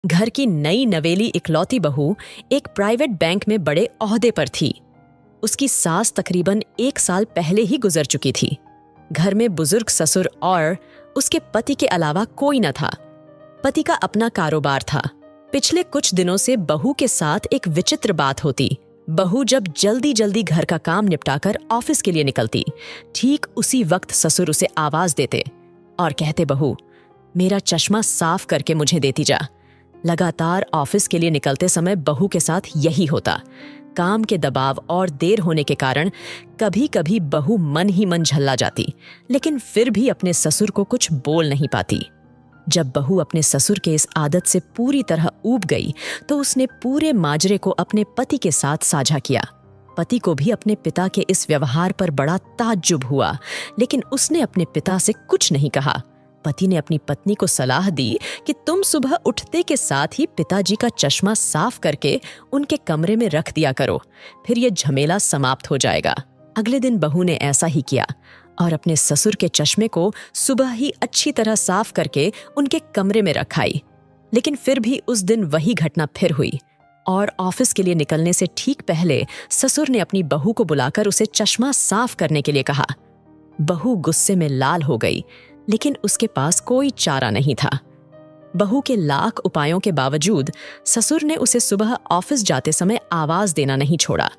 घर की नई नवेली इकलौती बहू एक प्राइवेट बैंक में बड़े ओहदे पर थी। उसकी सास तकरीबन 1 साल पहले ही गुजर चुकी थी। घर में बुजुर्ग ससुर और उसके पति के अलावा कोई न था। पति का अपना कारोबार था। पिछले कुछ दिनों से बहू के साथ एक विचित्र बात होती। बहू जब जल्दी जल्दी घर का काम निपटाकर ऑफिस के लिए निकलती, ठीक उसी वक्त ससुर उसे आवाज देते और कहते, बहू, मेरा चश्मा साफ करके मुझे देती जा। लगातार ऑफिस के लिए निकलते समय बहू के साथ यही होता। काम के दबाव और देर होने के कारण कभी कभी बहू मन ही मन झल्ला जाती, लेकिन फिर भी अपने ससुर को कुछ बोल नहीं पाती। जब बहू अपने ससुर के इस आदत से पूरी तरह ऊब गई तो उसने पूरे माजरे को अपने पति के साथ साझा किया। पति को भी अपने पिता के इस व्यवहार पर बड़ा ताज्जुब हुआ, लेकिन उसने अपने पिता से कुछ नहीं कहा। पति ने अपनी पत्नी को सलाह दी कि तुम सुबह उठते के साथ ही पिताजी का चश्मा साफ करके उनके कमरे में रख दिया करो, फिर यह झमेला समाप्त हो जाएगा। अगले दिन बहू ने ऐसा ही किया और अपने ससुर के चश्मे को सुबह ही अच्छी तरह साफ करके उनके कमरे में रखाई। लेकिन फिर भी उस दिन वही घटना फिर हुई और ऑफिस के लिए निकलने से ठीक पहले ससुर ने अपनी बहू को बुलाकर उसे चश्मा साफ करने के लिए कहा। बहू गुस्से में लाल हो गई, लेकिन उसके पास कोई चारा नहीं था। बहू के लाख उपायों के बावजूद ससुर ने उसे सुबह ऑफिस जाते समय आवाज देना नहीं छोड़ा।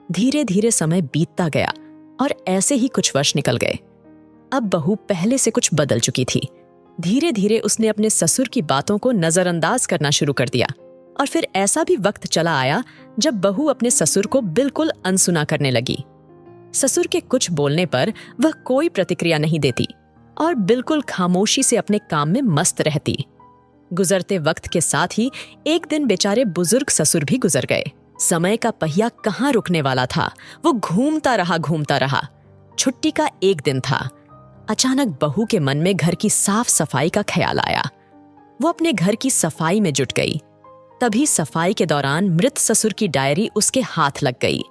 धीरे धीरे समय बीतता गया और ऐसे ही कुछ वर्ष निकल गए। अब बहू पहले से कुछ बदल चुकी थी। धीरे धीरे उसने अपने ससुर की बातों को नजरअंदाज करना शुरू कर दिया और फिर ऐसा भी वक्त चला आया जब बहू अपने ससुर को बिल्कुल अनसुना करने लगी। ससुर के कुछ बोलने पर वह कोई प्रतिक्रिया नहीं देती और बिल्कुल खामोशी से अपने काम में मस्त रहती। गुजरते वक्त के साथ ही एक दिन बेचारे बुजुर्ग ससुर भी गुजर गए। समय का पहिया कहाँ रुकने वाला था, वो घूमता रहा। छुट्टी का एक दिन था। अचानक बहू के मन में घर की साफ सफाई का ख्याल आया। वो अपने घर की सफाई में जुट गई। तभी सफाई के दौरान मृत ससुर की डायरी उसके हाथ लग गई।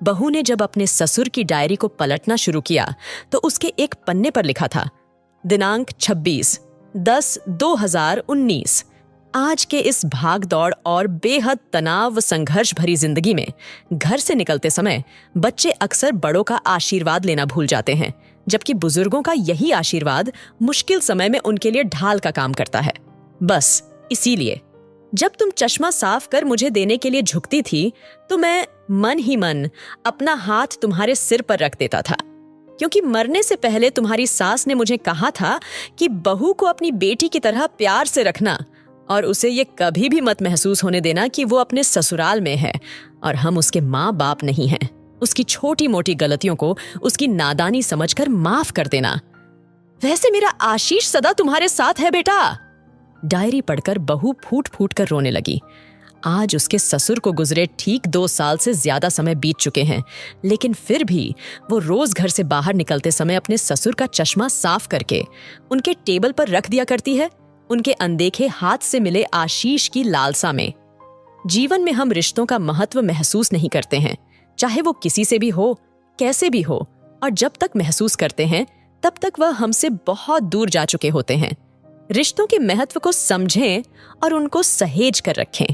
बहू ने जब अपने ससुर की डायरी को पलटना शुरू किया तो उसके एक पन्ने पर लिखा था, दिनांक 26/10/2019। आज के इस भाग दौड़ और बेहद तनाव व संघर्ष भरी जिंदगी में घर से निकलते समय बच्चे अक्सर बड़ों का आशीर्वाद लेना भूल जाते हैं, जबकि बुजुर्गों का यही आशीर्वाद मुश्किल समय में उनके लिए ढाल का काम करता है। बस इसीलिए जब तुम चश्मा साफ कर मुझे देने के लिए झुकती थी तो मैं मन ही मन अपना हाथ तुम्हारे सिर पर रख देता था, क्योंकि मरने से पहले तुम्हारी सास ने मुझे कहा था कि बहू को अपनी बेटी की तरह प्यार से रखना और उसे ये कभी भी मत महसूस होने देना कि वो अपने ससुराल में है और हम उसके माँ बाप नहीं हैं। उसकी छोटी मोटी गलतियों को उसकी नादानी समझकर माफ कर देना। वैसे मेरा आशीष सदा तुम्हारे साथ है बेटा। डायरी पढ़कर बहू फूट फूट कर रोने लगी। आज उसके ससुर को गुजरे ठीक 2 साल से ज्यादा समय बीत चुके हैं, लेकिन फिर भी वो रोज घर से बाहर निकलते समय अपने ससुर का चश्मा साफ करके उनके टेबल पर रख दिया करती है, उनके अनदेखे हाथ से मिले आशीष की लालसा में। जीवन में हम रिश्तों का महत्व महसूस नहीं करते हैं, चाहे वो किसी से भी हो, कैसे भी हो, और जब तक महसूस करते हैं तब तक वह हमसे बहुत दूर जा चुके होते हैं। रिश्तों के महत्व को समझें और उनको सहेज कर रखें।